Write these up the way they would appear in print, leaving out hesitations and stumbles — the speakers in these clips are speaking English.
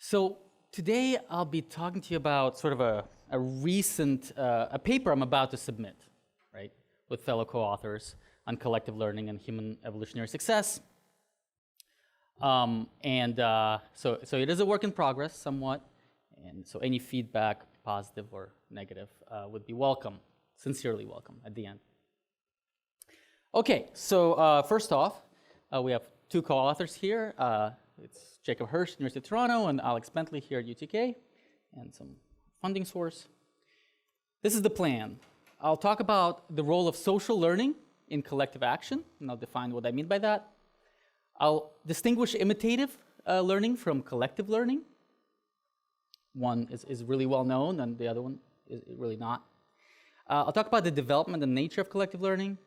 So today I'll be talking to you about sort of a recent a paper I'm about to submit, right, with fellow co-authors on collective learning and human evolutionary success. So it is a work in progress somewhat, and so any feedback, positive or negative, would be welcome, sincerely welcome at the end. Okay, so first off, we have two co-authors here. It's Jacob Hirsch, University of Toronto, and Alex Bentley here at UTK, and some funding source. This is the plan. I'll talk about the role of social learning in collective action, and I'll define what I mean by that. I'll distinguish imitative learning from collective learning. One is really well known, and the other one is really not. I'll talk about the development and nature of collective learning.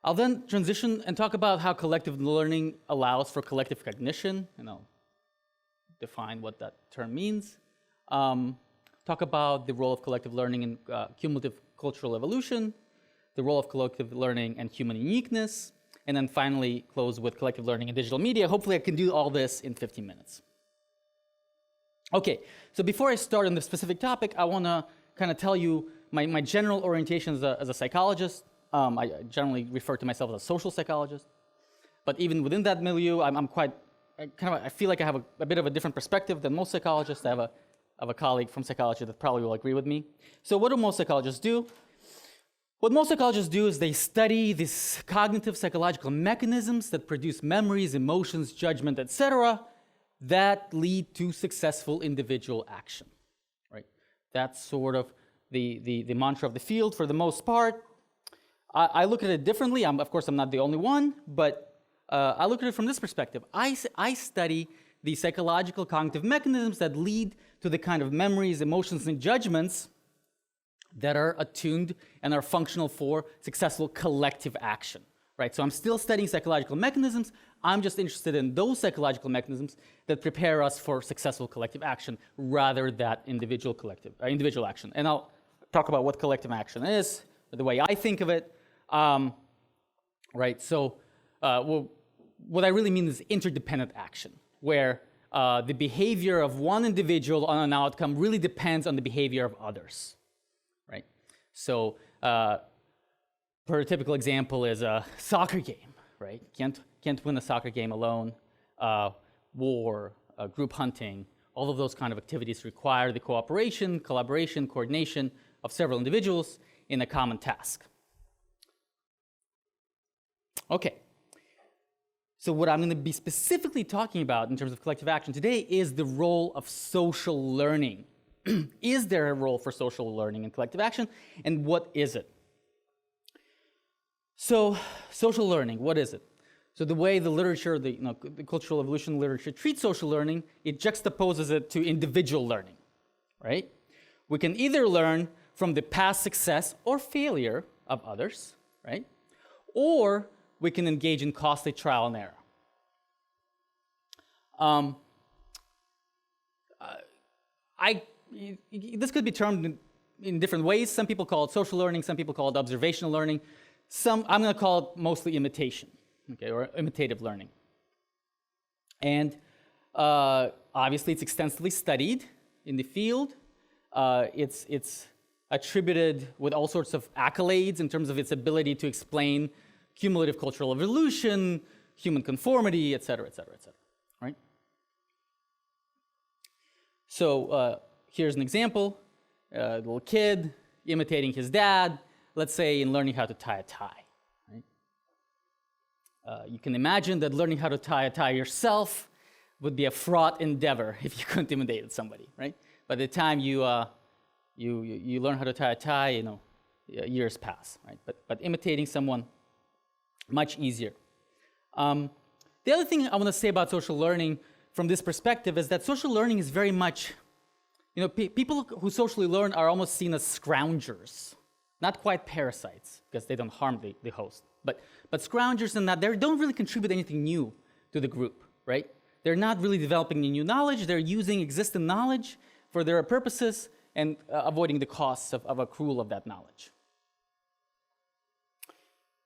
I'll then transition and talk about how collective learning allows for collective cognition, and I'll define what that term means. Talk about the role of collective learning in cumulative cultural evolution, the role of collective learning and human uniqueness, and then finally close with collective learning in digital media. Hopefully I can do all this in 15 minutes. Okay, so before I start on the specific topic, I want to kind of tell you my general orientation as a psychologist. I generally refer to myself as a social psychologist, but even within that milieu, I feel like I have a bit of a different perspective than most psychologists. I have a colleague from psychology that probably will agree with me. So what do most psychologists do? What most psychologists do is they study these cognitive psychological mechanisms that produce memories, emotions, judgment, etc., that lead to successful individual action. Right? That's sort of the mantra of the field for the most part. I look at it differently. Of course, I'm not the only one, but I look at it from this perspective. I study the psychological cognitive mechanisms that lead to the kind of memories, emotions, and judgments that are attuned and are functional for successful collective action. Right? So I'm still studying psychological mechanisms. I'm just interested in those psychological mechanisms that prepare us for successful collective action rather than individual action. And I'll talk about what collective action is, the way I think of it. Right, so what I really mean is interdependent action, where the behavior of one individual on an outcome really depends on the behavior of others, right? So, prototypical example is a soccer game, right? Can't win a soccer game alone. War, group hunting, all of those kind of activities require the cooperation, collaboration, coordination of several individuals in a common task. Okay, so what I'm going to be specifically talking about in terms of collective action today is the role of social learning. Is there a role for social learning in collective action, and what is it? So, social learning, what is it? So the way the literature, the cultural evolution literature treats social learning, it juxtaposes it to individual learning, right? We can either learn from the past success or failure of others, right? Or we can engage in costly trial and error. This could be termed in different ways. Some people call it social learning, some people call it observational learning. I'm going to call it mostly imitation, okay, or imitative learning. And obviously it's extensively studied in the field. It's attributed with all sorts of accolades in terms of its ability to explain cumulative cultural evolution, human conformity, et cetera, right? So here's an example, a little kid imitating his dad, let's say in learning how to tie a tie, right? You can imagine that learning how to tie a tie yourself would be a fraught endeavor if you couldn't imitate somebody, right? By the time you learn how to tie a tie, years pass, right? But imitating someone, much easier. The other thing I want to say about social learning from this perspective is that social learning is very much, people who socially learn are almost seen as scroungers, not quite parasites, because they don't harm the host, but scroungers in that they don't really contribute anything new to the group, right? They're not really developing any new knowledge. They're using existing knowledge for their purposes and avoiding the costs of accrual of that knowledge.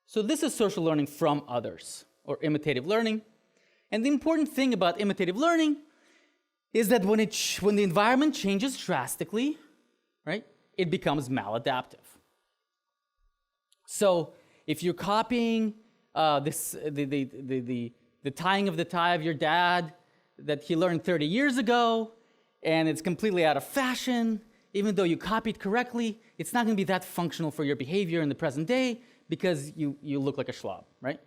So this is social learning from others, or imitative learning. And the important thing about imitative learning is that when the environment changes drastically, right, it becomes maladaptive. So if you're copying the tying of the tie of your dad that he learned 30 years ago, and it's completely out of fashion, even though you copied correctly, it's not going to be that functional for your behavior in the present day because you look like a schlub, right?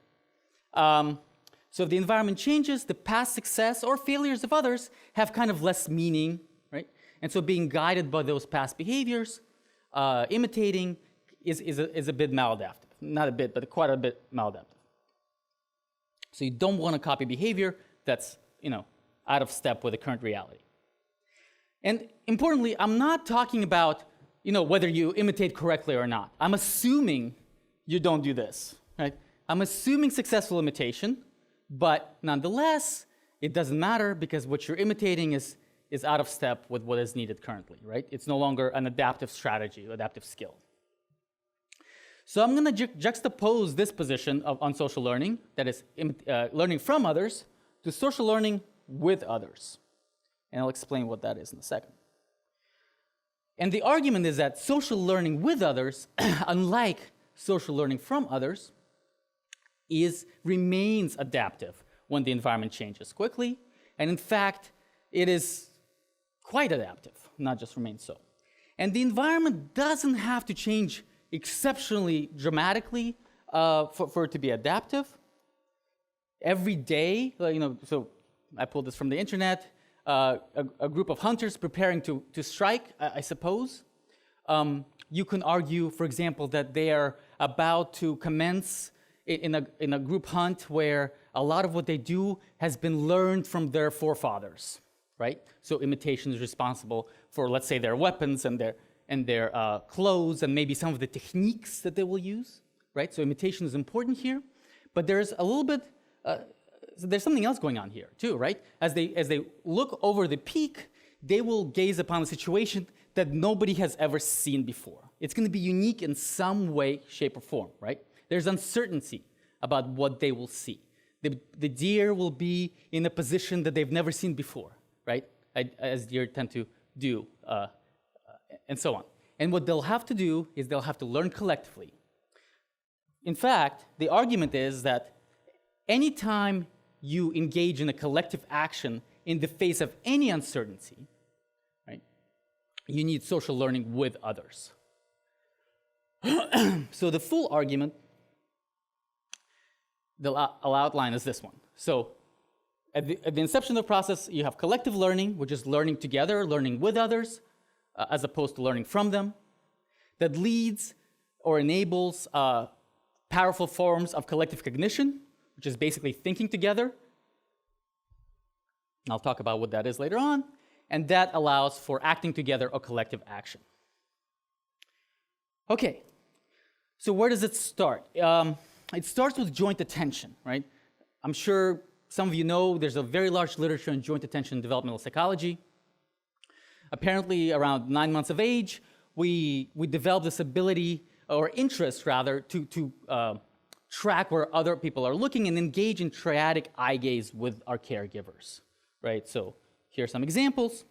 So if the environment changes, the past success or failures of others have kind of less meaning, right? And so being guided by those past behaviors, imitating, is a bit maladaptive. Not a bit, but quite a bit maladaptive. So you don't want to copy behavior that's, out of step with the current reality. And importantly, I'm not talking about, whether you imitate correctly or not. I'm assuming you don't do this, right? I'm assuming successful imitation, but nonetheless, it doesn't matter because what you're imitating is out of step with what is needed currently, right? It's no longer an adaptive strategy, adaptive skill. So I'm going to juxtapose this position on social learning, that is learning from others, to social learning with others. And I'll explain what that is in a second. And the argument is that social learning with others, unlike social learning from others, remains adaptive when the environment changes quickly. And in fact, it is quite adaptive, not just remains so. And the environment doesn't have to change exceptionally dramatically for it to be adaptive. Every day, so I pulled this from the internet, a group of hunters preparing to strike, I suppose. You can argue, for example, that they are about to commence in a group hunt where a lot of what they do has been learned from their forefathers, right? So imitation is responsible for, let's say, their weapons and their clothes and maybe some of the techniques that they will use, right? So imitation is important here, but there's a little bit, there's something else going on here too, right? As they look over the peak, they will gaze upon a situation that nobody has ever seen before. It's going to be unique in some way, shape, or form, right? There's uncertainty about what they will see. The deer will be in a position that they've never seen before, right? As deer tend to do, and so on. And what they'll have to do is they'll have to learn collectively. In fact, the argument is that anytime you engage in a collective action in the face of any uncertainty, right, you need social learning with others. So the full argument I'll outline is this one. So at the inception of the process, you have collective learning, which is learning together, learning with others, as opposed to learning from them, that leads or enables powerful forms of collective cognition, which is basically thinking together. I'll talk about what that is later on. And that allows for acting together or collective action. Okay, so where does it start? It starts with joint attention, right? I'm sure some of you know there's a very large literature on joint attention in developmental psychology. Apparently, around 9 months of age, we develop this ability, or interest rather, to track where other people are looking and engage in triadic eye gaze with our caregivers, right? So here are some examples.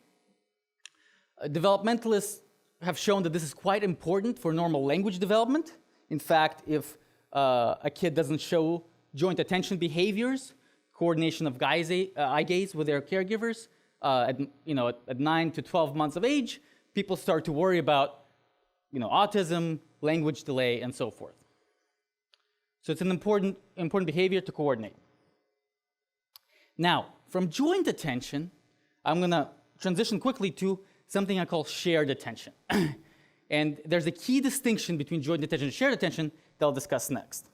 Developmentalists have shown that this is quite important for normal language development. In fact, if a kid doesn't show joint attention behaviors, coordination of eye gaze with their caregivers, at 9 to 12 months of age, people start to worry about autism, language delay, and so forth. So it's an important behavior to coordinate. Now, from joint attention, I'm going to transition quickly to something I call shared attention. And there's a key distinction between joint attention and shared attention that I'll discuss next.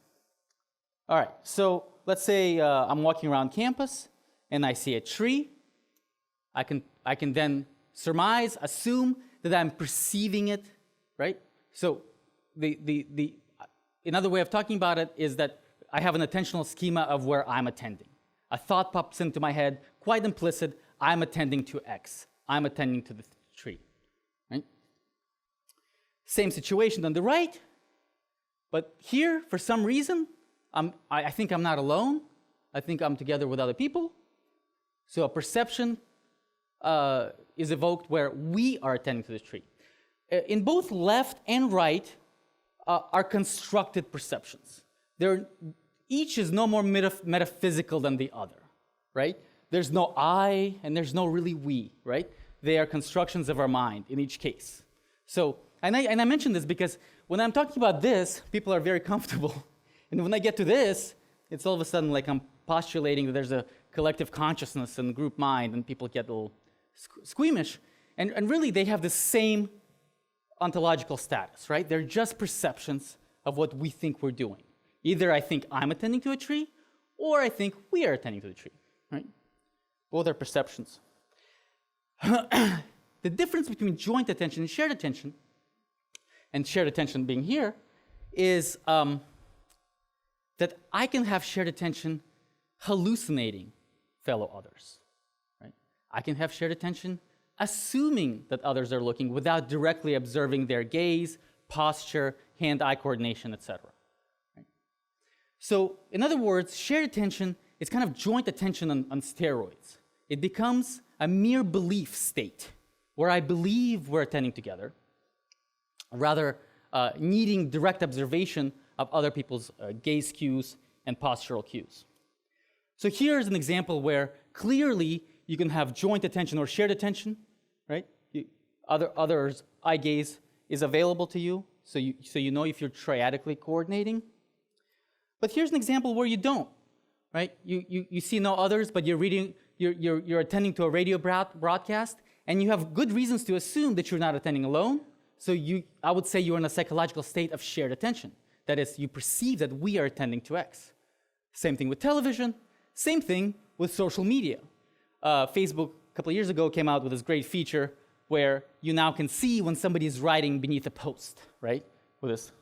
All right, so let's say I'm walking around campus and I see a tree. I can then surmise, assume that I'm perceiving it, right? So another way of talking about it is that I have an attentional schema of where I'm attending. A thought pops into my head, quite implicit, I'm attending to X. I'm attending to the tree, right? Same situation on the right, but here, for some reason, I think I'm not alone. I think I'm together with other people. So a perception is evoked where we are attending to the tree. In both left and right are constructed perceptions. Each is no more metaphysical than the other, right? There's no I and there's no really we, right? They are constructions of our mind in each case. So, and I mention this because when I'm talking about this, people are very comfortable. And when I get to this, it's all of a sudden like I'm postulating that there's a collective consciousness and group mind, and people get a little squeamish. And really, they have the same ontological status, right? They're just perceptions of what we think we're doing. Either I think I'm attending to a tree, or I think we are attending to the tree, right? Both are perceptions. The difference between joint attention and shared attention being here, is that I can have shared attention hallucinating fellow others, right? I can have shared attention assuming that others are looking without directly observing their gaze, posture, hand-eye coordination, etc. Right? So, in other words, shared attention is kind of joint attention on steroids. It becomes a mere belief state where I believe we're attending together, rather needing direct observation of other people's gaze cues and postural cues. So here's an example where clearly you can have joint attention or shared attention, right? Others' eye gaze is available to you, so you know if you're triadically coordinating. But here's an example where you don't, right? You see no others, but you're attending to a radio broadcast, and you have good reasons to assume that you're not attending alone. So I would say you're in a psychological state of shared attention. That is, you perceive that we are attending to X. Same thing with television. Same thing with social media. Facebook, a couple of years ago, came out with this great feature where you now can see when somebody is writing beneath a post, right? With this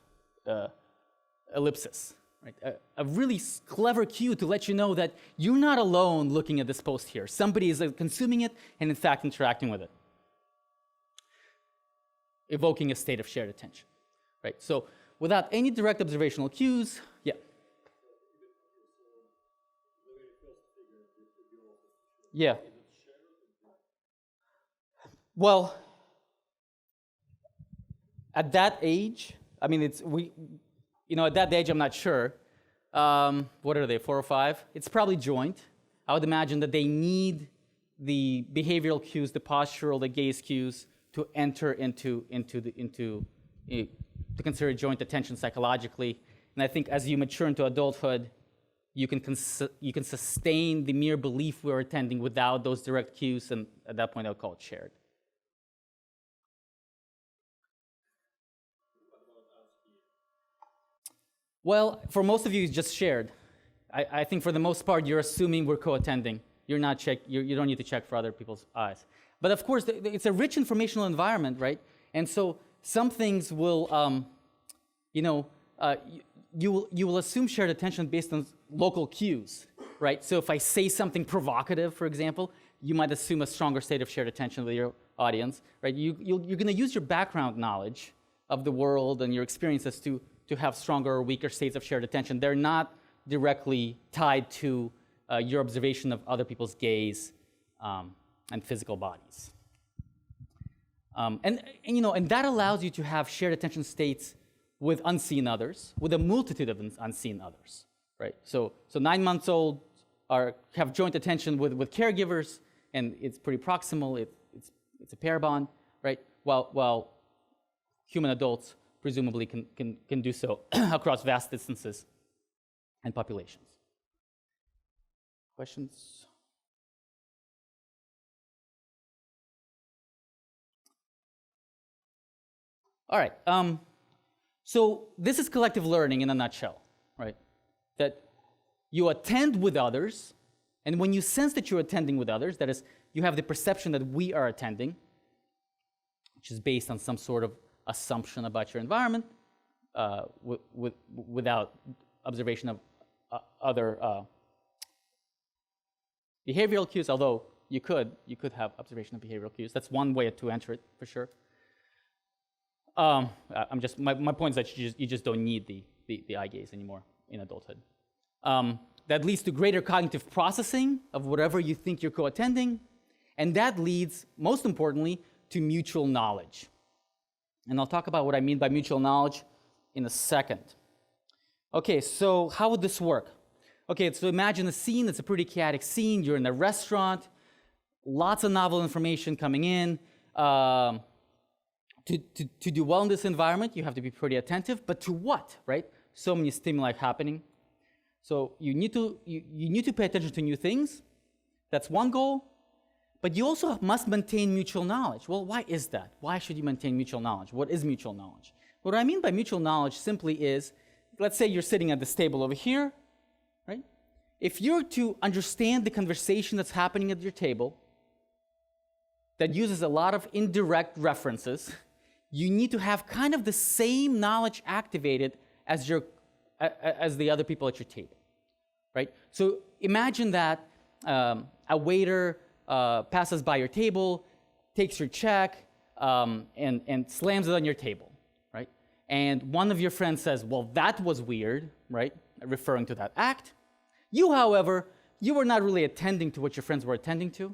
ellipsis, right? A really clever cue to let you know that you're not alone looking at this post here. Somebody is consuming it and, in fact, interacting with it, evoking a state of shared attention, right? So without any direct observational cues, yeah. Yeah. Well, at that age, I mean, at that age, I'm not sure. What are they, 4 or 5? It's probably joint. I would imagine that they need the behavioral cues, the postural, the gaze cues to enter to consider joint attention psychologically. And I think as you mature into adulthood, you can sustain the mere belief we're attending without those direct cues, and at that point I would call it shared. Well, for most of you, it's just shared. I think for the most part, you're assuming we're co-attending. You don't need to check for other people's eyes. But of course, it's a rich informational environment, right? And so some things will, you will assume shared attention based on local cues, right? So if I say something provocative, for example, you might assume a stronger state of shared attention with your audience, right? You're going to use your background knowledge of the world and your experiences to have stronger or weaker states of shared attention. They're not directly tied to your observation of other people's gaze and physical bodies. And that allows you to have shared attention states with unseen others, with a multitude of unseen others, right? So 9-month-olds have joint attention with caregivers, and it's pretty proximal. It's a pair bond, right? While human adults presumably can do so across vast distances and populations. Questions? All right. So this is collective learning in a nutshell, right? That you attend with others, and when you sense that you're attending with others, that is, you have the perception that we are attending, which is based on some sort of assumption about your environment, without observation of other behavioral cues, although you could have observation of behavioral cues. That's one way to enter it, for sure. My point is that you just don't need the eye gaze anymore in adulthood. That leads to greater cognitive processing of whatever you think you're co-attending, And that leads, most importantly, to mutual knowledge. And I'll talk about what I mean by mutual knowledge in a second. Okay, so how would this work? Okay, so imagine a scene. It's a pretty chaotic scene. You're in a restaurant, lots of novel information coming in. To do well in this environment, you have to be pretty attentive. But to what, right? So many stimuli happening. So you need to pay attention to new things. That's one goal. But you also must maintain mutual knowledge. Well, why is that? Why should you maintain mutual knowledge? What is mutual knowledge? What I mean by mutual knowledge simply is, let's say you're sitting at this table over here, right? If you're to understand the conversation that's happening at your table that uses a lot of indirect references, you need to have kind of the same knowledge activated as the other people at your table, right? So imagine that a waiter passes by your table, takes your check, and slams it on your table, right? And one of your friends says, well, that was weird, right? Referring to that act. You, however, you were not really attending to what your friends were attending to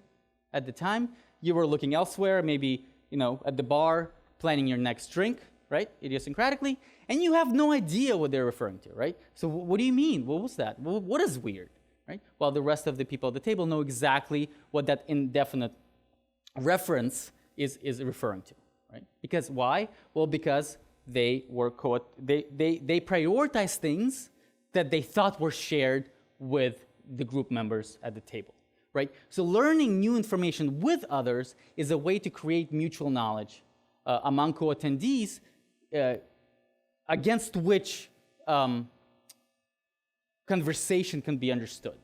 at the time. You were looking elsewhere, maybe, at the bar, planning your next drink, right? Idiosyncratically. And you have no idea what they're referring to, right? So what do you mean? What was that? What is weird, right? Well, the rest of the people at the table know exactly what that indefinite reference is referring to, right? Because why? Well, because they prioritize things that they thought were shared with the group members at the table, right? So learning new information with others is a way to create mutual knowledge among co-attendees against which conversation can be understood,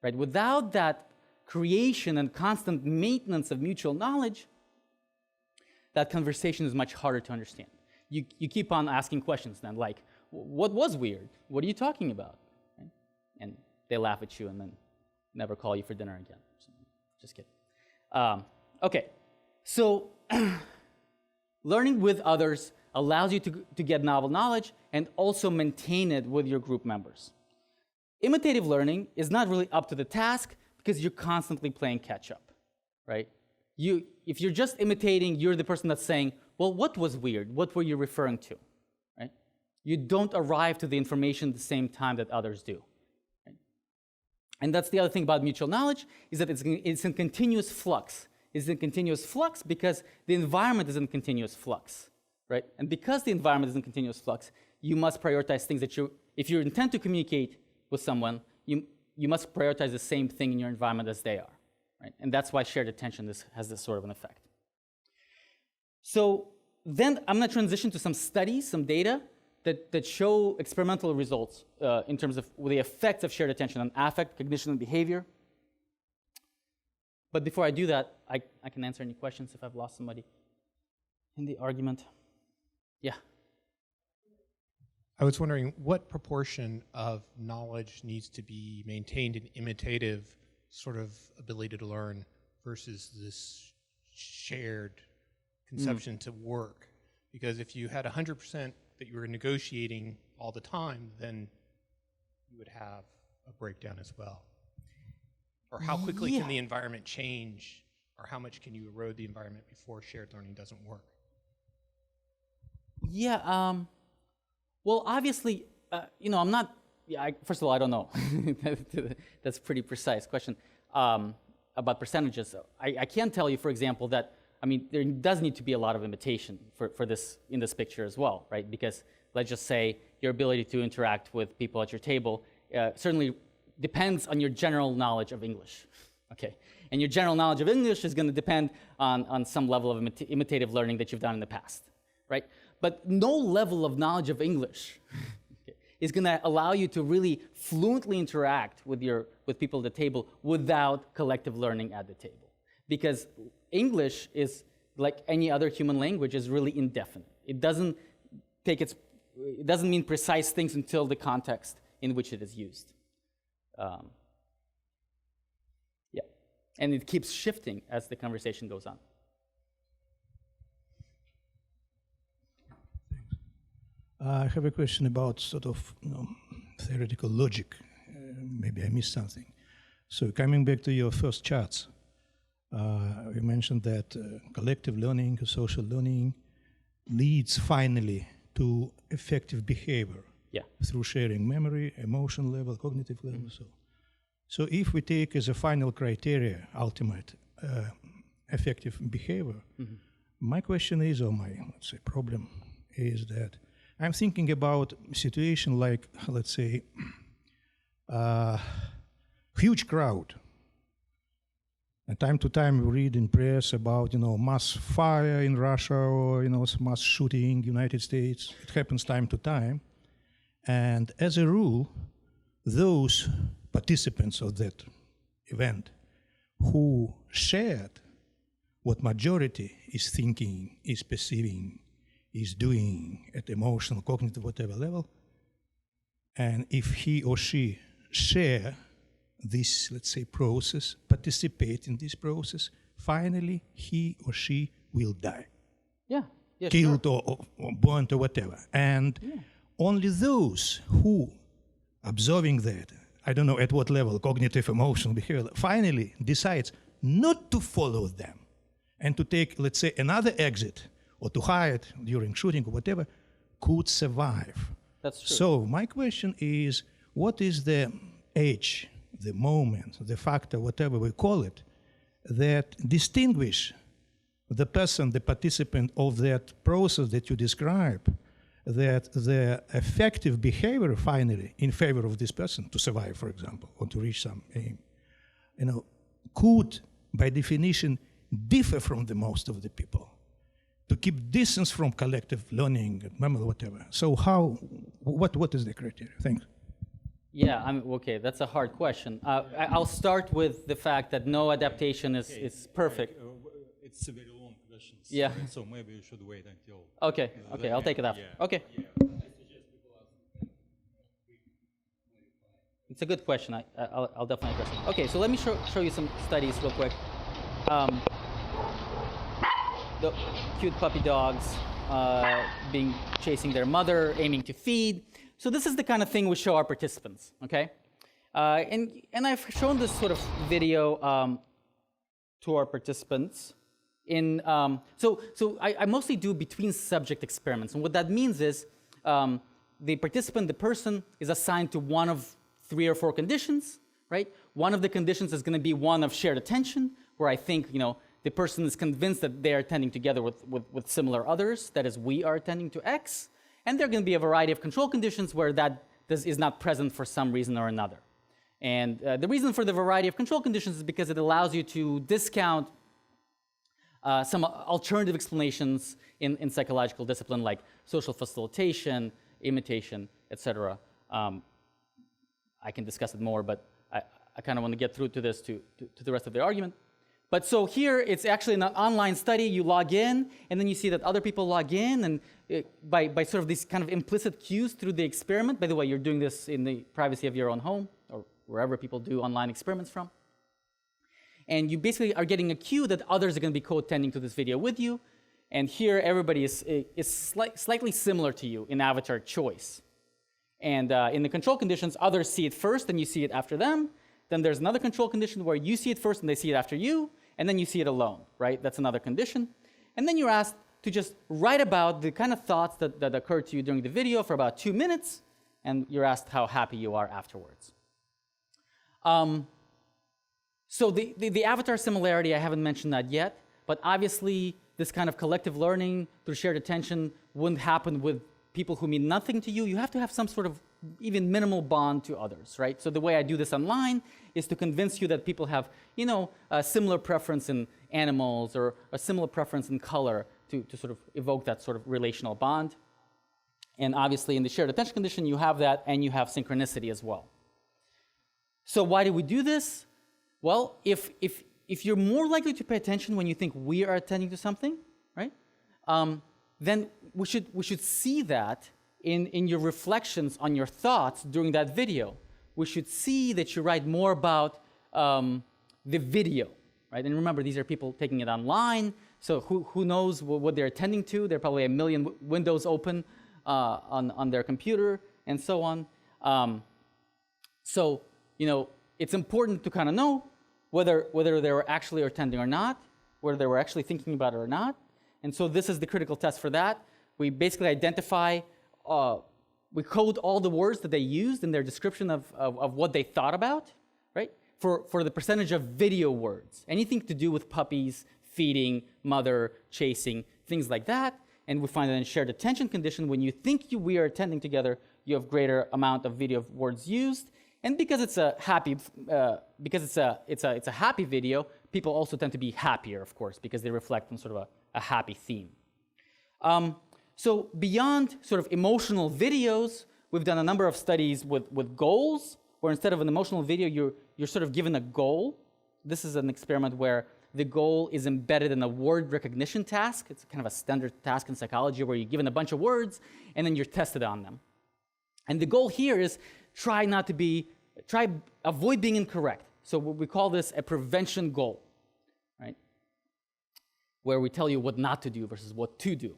right? Without that creation and constant maintenance of mutual knowledge, that conversation is much harder to understand. You keep on asking questions then, like, what was weird? What are you talking about? Right? And they laugh at you and then never call you for dinner again. So, just kidding. Okay, so learning with others allows you to get novel knowledge and also maintain it with your group members. Imitative learning is not really up to the task because you're constantly playing catch up, right? If you're just imitating, you're the person that's saying, well, what was weird? What were you referring to, right? You don't arrive to the information at the same time that others do. Right? And that's the other thing about mutual knowledge, is that it's in continuous flux. It's in continuous flux because the environment is in continuous flux, right? And because the environment is in continuous flux, you must prioritize things that if you intend to communicate with someone, you must prioritize the same thing in your environment as they are. Right? And that's why shared attention has this sort of an effect. So then I'm going to transition to some studies, some data that show experimental results in terms of the effects of shared attention on affect, cognition, and behavior. But before I do that, I can answer any questions if I've lost somebody in the argument. Yeah? I was wondering what proportion of knowledge needs to be maintained in imitative sort of ability to learn versus this shared conception to work. Because if you had 100% that you were negotiating all the time, then you would have a breakdown as well. Or how quickly can the environment change, or how much can you erode the environment before shared learning doesn't work? Yeah, well, obviously, I'm not, first of all, I don't know. That's a pretty precise question about percentages. I can tell you, for example, that, there does need to be a lot of imitation for this in this picture as well, right? Because let's just say your ability to interact with people at your table certainly depends on your general knowledge of English, okay? And your general knowledge of English is going to depend on some level of imitative learning that you've done in the past, right? But no level of knowledge of English is going to allow you to really fluently interact with people at the table without collective learning at the table. Because English is, like any other human language, is really indefinite. It doesn't mean precise things until the context in which it is used. And it keeps shifting as the conversation goes on. I have a question about sort of theoretical logic. Maybe I missed something. So coming back to your first charts, You mentioned that collective learning, social learning, leads finally to effective behavior through sharing memory, emotion level, cognitive level. So if we take as a final criteria, ultimate effective behavior, my question is, or my, let's say, problem is that I'm thinking about a situation like, let's say, huge crowd. And time to time we read in press about, mass fire in Russia or, mass shooting in United States. It happens time to time. And as a rule, those participants of that event who shared what majority is thinking, is perceiving, is doing at emotional, cognitive, whatever level, and if he or she share this, let's say, process, participate in this process, finally he or she will die. Killed or burnt or whatever. And only those who, observing that, I don't know at what level, cognitive, emotional, behavioral, finally decides not to follow them and to take, let's say, another exit or to hide during shooting or whatever, could survive. That's true. So my question is, what is the age, the moment, the factor, whatever we call it, that distinguish the person, the participant of that process that you describe, that the effective behavior finally in favor of this person to survive, for example, or to reach some aim, could, by definition, differ from the most of the people, to keep distance from collective learning, memory, whatever. So what is the criteria? Thanks. Yeah, okay, that's a hard question. I'll start with the fact that no adaptation is perfect. It's a very long question. Yeah. So maybe you should wait until... Okay, I'll take it after. Yeah. Okay. It's a good question. I'll definitely address it. Okay, so let me show you some studies real quick. The cute puppy dogs chasing their mother, aiming to feed. So this is the kind of thing we show our participants, okay? And I've shown this sort of video to our participants. So I mostly do between subject experiments. And what that means is the participant, the person, is assigned to one of 3 or 4 conditions, right? One of the conditions is going to be one of shared attention, where I think, the person is convinced that they are attending together with similar others, that is, we are attending to X. And there are going to be a variety of control conditions where that is not present for some reason or another. And the reason for the variety of control conditions is because it allows you to discount some alternative explanations in psychological discipline, like social facilitation, imitation, etc. I can discuss it more, but I kind of want to get through to this to the rest of the argument. But so here, it's actually an online study. You log in, and then you see that other people log in, and by sort of these kind of implicit cues through the experiment. By the way, you're doing this in the privacy of your own home, or wherever people do online experiments from. And you basically are getting a cue that others are going to be co-attending to this video with you. And here, everybody is slightly similar to you in avatar choice. And in the control conditions, others see it first, and you see it after them. Then there's another control condition where you see it first, and they see it after you. And then you see it alone, right? That's another condition. And then you're asked to just write about the kind of thoughts that occurred to you during the video for about 2 minutes, and you're asked how happy you are afterwards. So the avatar similarity, I haven't mentioned that yet, but obviously this kind of collective learning through shared attention wouldn't happen with people who mean nothing to you. You have to have some sort of even minimal bond to others, right? So the way I do this online is to convince you that people have, a similar preference in animals or a similar preference in color to sort of evoke that sort of relational bond. And obviously in the shared attention condition, you have that, and you have synchronicity as well. So why do we do this? Well, if you're more likely to pay attention when you think we are attending to something, right? Then we should see that in your reflections on your thoughts during that video. We should see that you write more about the video, right? And remember, these are people taking it online, so who knows what they're attending to? There are probably a million windows open on their computer and so on. So, it's important to kind of know whether they were actually attending or not, whether they were actually thinking about it or not. And so this is the critical test for that. We basically identify, we code all the words that they used in their description of what they thought about, right? For the percentage of video words, anything to do with puppies, feeding, mother, chasing, things like that. And we find that in shared attention condition, when you think we are attending together, you have greater amount of video words used. And because it's a happy, it's a happy video, people also tend to be happier, of course, because they reflect on sort of a happy theme. So beyond sort of emotional videos, we've done a number of studies with goals, where instead of an emotional video, you're sort of given a goal. This is an experiment where the goal is embedded in a word recognition task. It's kind of a standard task in psychology where you're given a bunch of words and then you're tested on them. And the goal here is avoid being incorrect. So we call this a prevention goal, right? Where we tell you what not to do versus what to do.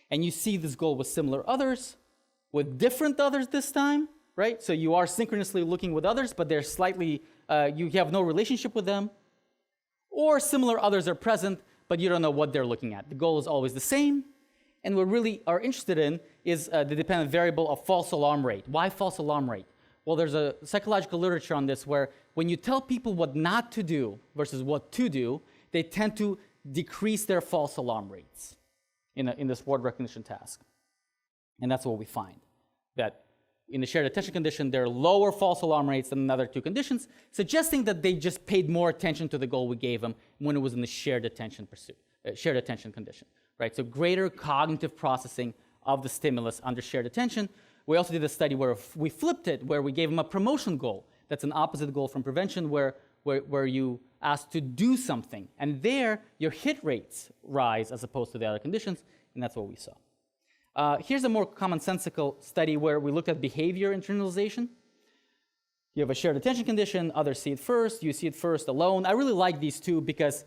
And you see this goal with similar others, with different others this time, right? So you are synchronously looking with others, but they're slightly, you have no relationship with them. Or similar others are present, but you don't know what they're looking at. The goal is always the same. And what we really are interested in is the dependent variable of false alarm rate. Why false alarm rate? Well, there's a psychological literature on this where when you tell people what not to do versus what to do, they tend to decrease their false alarm rates in this word recognition task. And that's what we find, that in the shared attention condition, there are lower false alarm rates than in the other two conditions, suggesting that they just paid more attention to the goal we gave them when it was in the shared attention condition, right? So greater cognitive processing of the stimulus under shared attention. We also did a study where we flipped it, where we gave them a promotion goal. That's an opposite goal from prevention, where you ask to do something. And there, your hit rates rise as opposed to the other conditions, and that's what we saw. Here's a more commonsensical study where we looked at behavior internalization. You have a shared attention condition, others see it first, you see it first alone. I really like these two because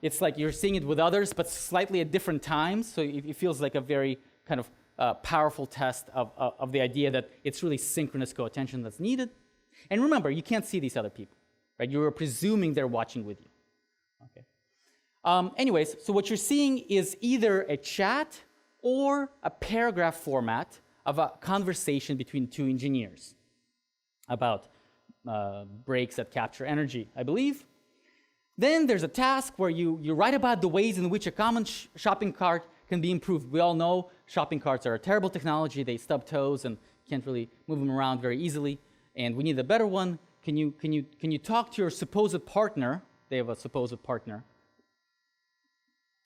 it's like you're seeing it with others, but slightly at different times. So it feels like a very kind of powerful test of the idea that it's really synchronous co-attention that's needed. And remember, you can't see these other people, right? You're presuming they're watching with you. Okay. Anyways, so what you're seeing is either a chat or a paragraph format of a conversation between two engineers about breaks that capture energy, I believe. Then there's a task where you write about the ways in which a common shopping cart can be improved. We all know shopping carts are a terrible technology. They stub toes and can't really move them around very easily. And we need a better one. Can you talk to your supposed partner? They have a supposed partner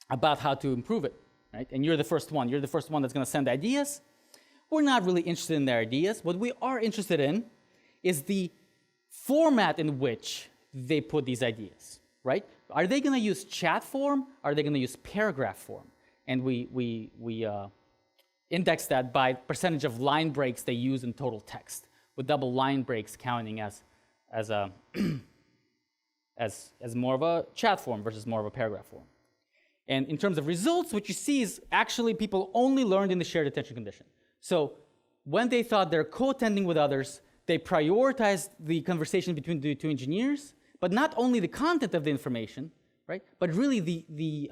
about how to improve it. Right? And you're the first one. You're the first one that's going to send ideas. We're not really interested in their ideas. What we are interested in is the format in which they put these ideas, right? Are they going to use chat form? Are they going to use paragraph form? And we index that by percentage of line breaks they use in total text, with double line breaks counting as more of a chat form versus more of a paragraph form. And in terms of results, what you see is actually people only learned in the shared attention condition. So when they thought they're co-attending with others, they prioritized the conversation between the two engineers, but not only the content of the information, right? But really the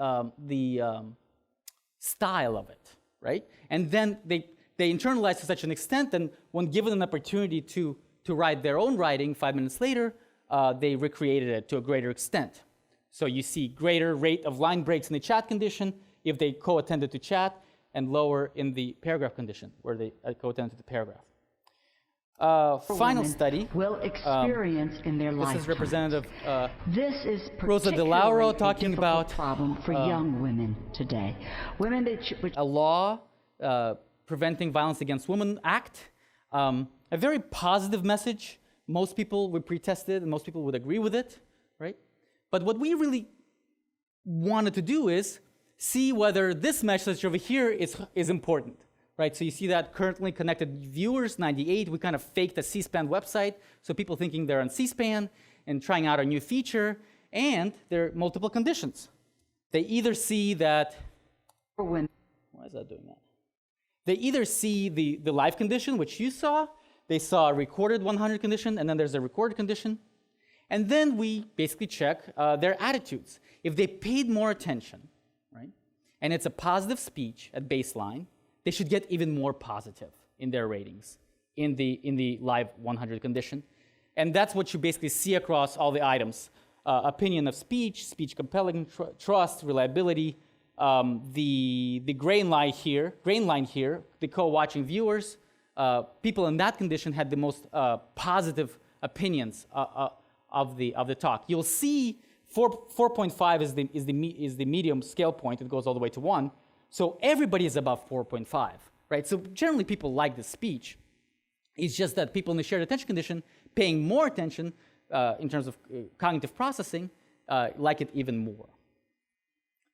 style of it, right? And then they internalized to such an extent that when given an opportunity to write their own writing 5 minutes later, they recreated it to a greater extent. So you see greater rate of line breaks in the chat condition if they co-attended to chat, and lower in the paragraph condition where they co-attended to the paragraph. Final study. Will experience in their lifetime. This is Representative This is Rosa DeLauro talking about problem for young women today. Women which a law Preventing Violence Against Women Act. A very positive message. Most people would pre-test it, and most people would agree with it, right? But what we really wanted to do is see whether this message over here is important, right? So you see that currently connected viewers, 98. We kind of faked a C-SPAN website, so people thinking they're on C-SPAN and trying out our new feature, and there are multiple conditions. They either see that, why is that doing that? They either see the live condition, which you saw, they saw a recorded 100 condition, and then there's a recorded condition. And then we basically check their attitudes. If they paid more attention, right, and it's a positive speech at baseline, they should get even more positive in their ratings in the live 100 condition. And that's what you basically see across all the items. Opinion of speech, speech compelling, trust, reliability. The grain line here, the co-watching viewers, people in that condition had the most positive opinions of the talk. You'll see 4.5 is the medium scale point. It goes all the way to 1. So everybody is above 4.5, right? So generally people like the speech. It's just that people in the shared attention condition paying more attention in terms of cognitive processing like it even more.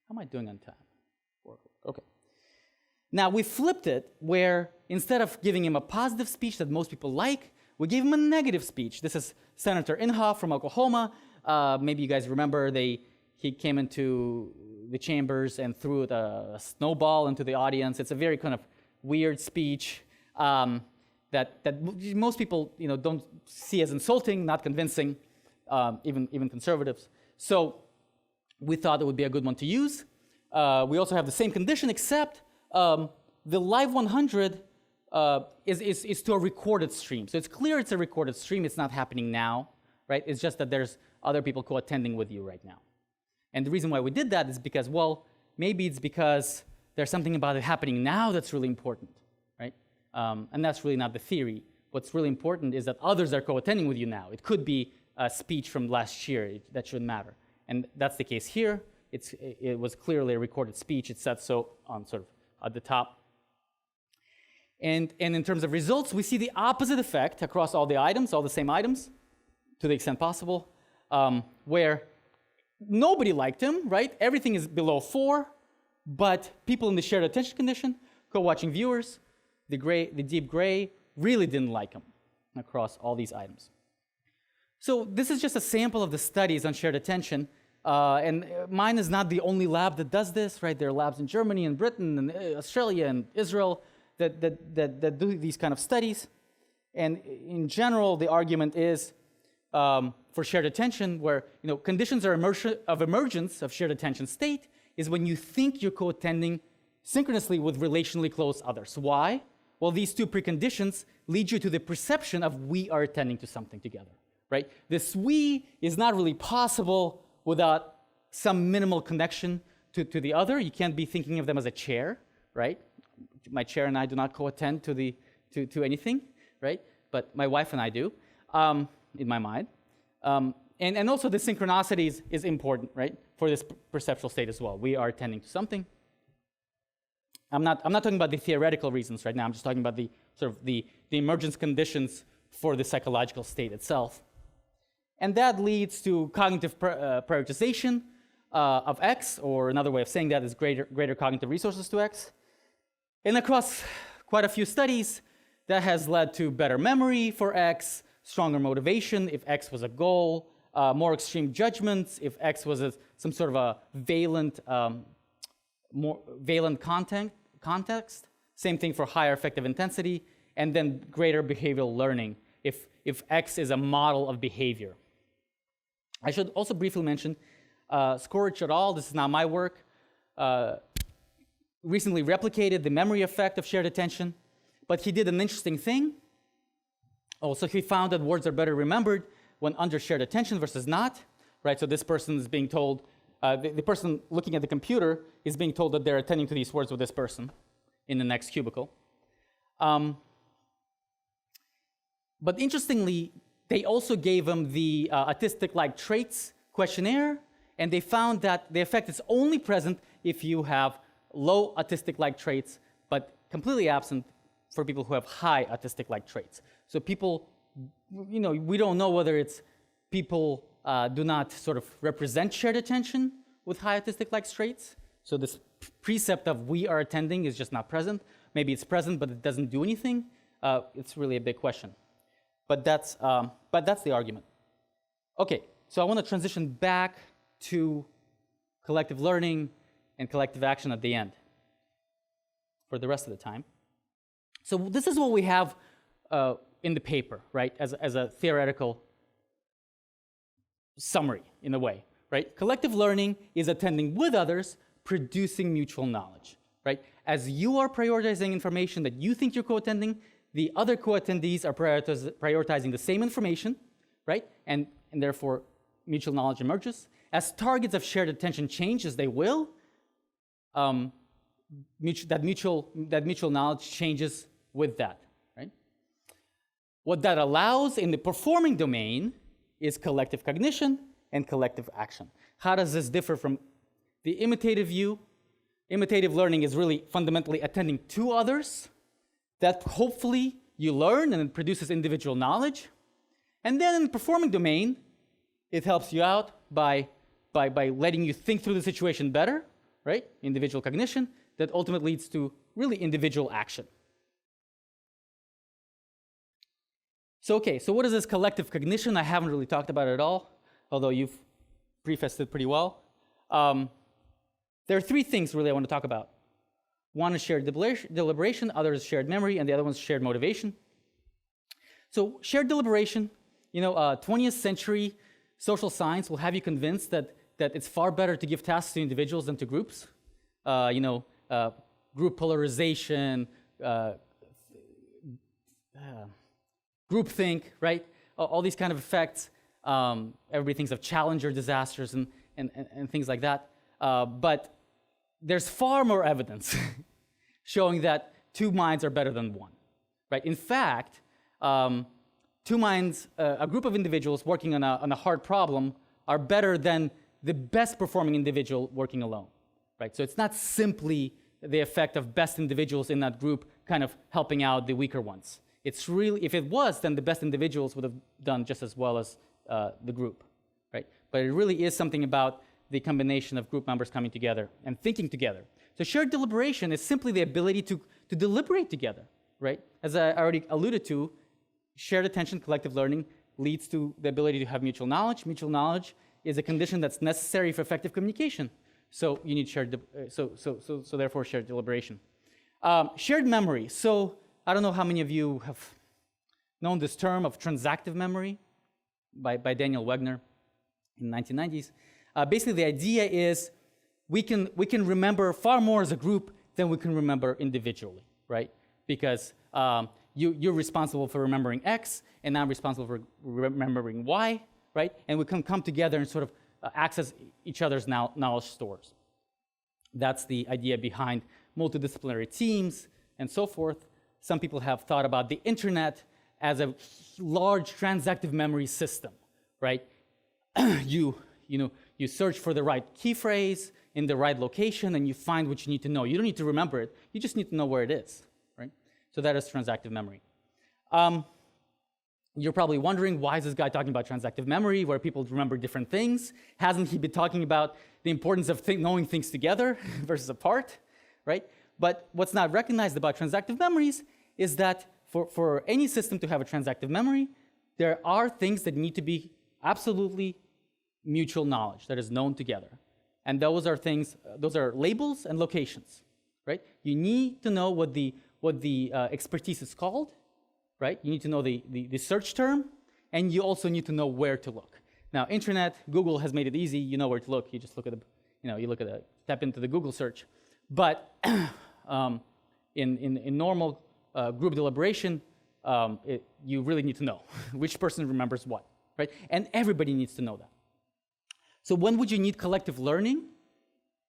How am I doing on time? Okay. Now we flipped it where instead of giving him a positive speech that most people like, we gave him a negative speech. This is Senator Inhofe from Oklahoma. Maybe you guys remember he came into the chambers and threw a snowball into the audience. It's a very kind of weird speech that most people don't see as insulting, not convincing, even conservatives. So we thought it would be a good one to use. We also have the same condition, except the live 100 is to a recorded stream. So it's clear it's a recorded stream. It's not happening now, right? It's just that there's other people co-attending with you right now. And the reason why we did that is because, well, maybe it's because there's something about it happening now that's really important, right? And that's really not the theory. What's really important is that others are co-attending with you now. It could be a speech from last year. That shouldn't matter. And that's the case here. It was clearly a recorded speech. It said so on sort of at the top. And in terms of results, we see the opposite effect across all the items, all the same items, to the extent possible, where nobody liked him, right? Everything is below 4, but people in the shared attention condition, co-watching viewers, the deep gray, really didn't like him across all these items. So this is just a sample of the studies on shared attention. And mine is not the only lab that does this, right? There are labs in Germany and Britain and Australia and Israel that do these kind of studies. And in general, the argument is for shared attention, where conditions of emergence of shared attention state is when you think you're co-attending synchronously with relationally close others. Why? Well, these two preconditions lead you to the perception of we are attending to something together, right? This we is not really possible without some minimal connection to the other. You can't be thinking of them as a chair, right? My chair and I do not co-attend to anything, right? But my wife and I do, in my mind. And also the synchronicity is important, right? For this perceptual state as well. We are attending to something. I'm not talking about the theoretical reasons right now. I'm just talking about the sort of the emergence conditions for the psychological state itself. And that leads to cognitive prioritization of X, or another way of saying that is greater cognitive resources to X. And across quite a few studies, that has led to better memory for X, stronger motivation if X was a goal, more extreme judgments if X was some sort of a more valent context. Same thing for higher effective intensity, and then greater behavioral learning if X is a model of behavior. I should also briefly mention Skorich et al., this is not my work, recently replicated the memory effect of shared attention, but he did an interesting thing. Also, he found that words are better remembered when under shared attention versus not, right? So this person is being told, the person looking at the computer is being told that they're attending to these words with this person in the next cubicle. But interestingly, they also gave him the autistic-like traits questionnaire, and they found that the effect is only present if you have low autistic-like traits, but completely absent for people who have high autistic-like traits. So people, we don't know whether it's people do not sort of represent shared attention with high autistic-like traits. So this precept of we are attending is just not present. Maybe it's present, but it doesn't do anything. It's really a big question. But that's the argument. Okay, so I want to transition back to collective learning and collective action at the end for the rest of the time. So this is what we have in the paper, right, as a theoretical summary in a way, right? Collective learning is attending with others, producing mutual knowledge, right? As you are prioritizing information that you think you're co-attending, the other co-attendees are prioritizing the same information, right? And therefore, mutual knowledge emerges. As targets of shared attention change, as they will, that mutual knowledge changes with that, right? What that allows in the performing domain is collective cognition and collective action. How does this differ from the imitative view? Imitative learning is really fundamentally attending to others that hopefully you learn and it produces individual knowledge. And then in the performing domain, it helps you out by letting you think through the situation better, right? Individual cognition that ultimately leads to really individual action. So what is this collective cognition? I haven't really talked about it at all, although you've prefaced it pretty well. There are three things really I want to talk about. One is shared deliberation, other is shared memory, and the other one is shared motivation. So shared deliberation, 20th century social science will have you convinced that it's far better to give tasks to individuals than to groups. Group polarization, groupthink, right? All these kind of effects. Everybody thinks of Challenger disasters and things like that. But there's far more evidence showing that two minds are better than one, right? In fact, two minds, a group of individuals working on a hard problem are better than the best performing individual working alone, right? So it's not simply the effect of best individuals in that group kind of helping out the weaker ones. It's really, if it was, then the best individuals would have done just as well as the group, right? But it really is something about the combination of group members coming together and thinking together. So shared deliberation is simply the ability to deliberate together, right? As I already alluded to, shared attention, collective learning leads to the ability to have mutual knowledge. Mutual knowledge is a condition that's necessary for effective communication. So you need shared, therefore shared deliberation. Shared memory. So I don't know how many of you have known this term of transactive memory by Daniel Wegner in the 1990s. Basically, the idea is we can remember far more as a group than we can remember individually, right? Because you're responsible for remembering X, and I'm responsible for remembering Y, right? And we can come together and sort of access each other's knowledge stores. That's the idea behind multidisciplinary teams and so forth. Some people have thought about the internet as a large transactive memory system, right? You search for the right key phrase in the right location, and you find what you need to know. You don't need to remember it. You just need to know where it is, right? So that is transactive memory. You're probably wondering, why is this guy talking about transactive memory, where people remember different things? Hasn't he been talking about the importance of knowing things together versus apart, right? But what's not recognized about transactive memories is that for any system to have a transactive memory, there are things that need to be absolutely mutual knowledge that is known together. And those are things, those are labels and locations, right? You need to know what the expertise is called, right? You need to know the search term, and you also need to know where to look. Now, internet, Google has made it easy. You know where to look. You just look at tap into the Google search. But in normal group deliberation, you really need to know which person remembers what, right? And everybody needs to know that. So when would you need collective learning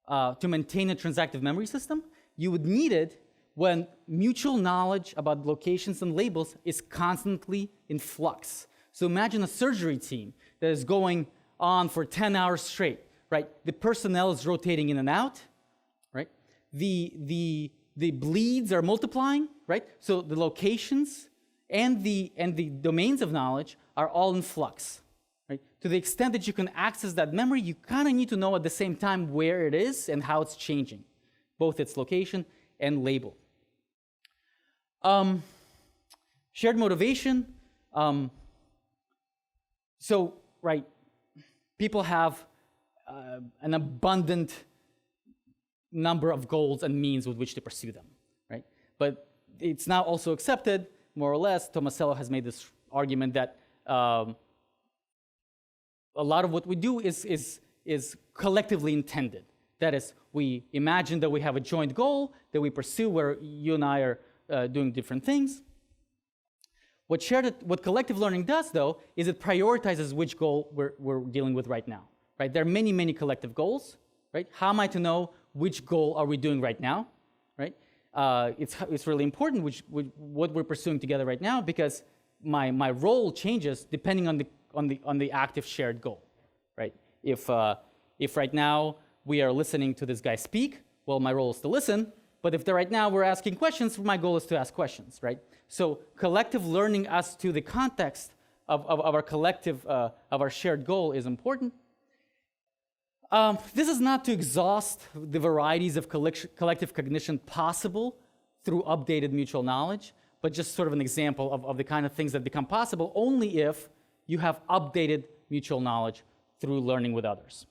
to maintain a transactive memory system? You would need it when mutual knowledge about locations and labels is constantly in flux. So imagine a surgery team that is going on for 10 hours straight, right? The personnel is rotating in and out, right? The bleeds are multiplying, right? So the locations and the domains of knowledge are all in flux, right? To the extent that you can access that memory, you kind of need to know at the same time where it is and how it's changing, both its location and label. Shared motivation. Right, people have an abundant number of goals and means with which to pursue them, right? But it's now also accepted, more or less, Tomasello has made this argument that a lot of what we do is collectively intended. That is, we imagine that we have a joint goal that we pursue where you and I are doing different things. What collective learning does, though, is it prioritizes which goal we're dealing with right now. Right? There are many, many collective goals. Right? How am I to know which goal are we doing right now? Right? It's really important what we're pursuing together right now, because my role changes depending on the active shared goal. Right? If right now we are listening to this guy speak, well, my role is to listen. But if right now we're asking questions, my goal is to ask questions, right? So collective learning as to the context of our collective, of our shared goal is important. This is not to exhaust the varieties of collective cognition possible through updated mutual knowledge, but just sort of an example of the kind of things that become possible only if you have updated mutual knowledge through learning with others.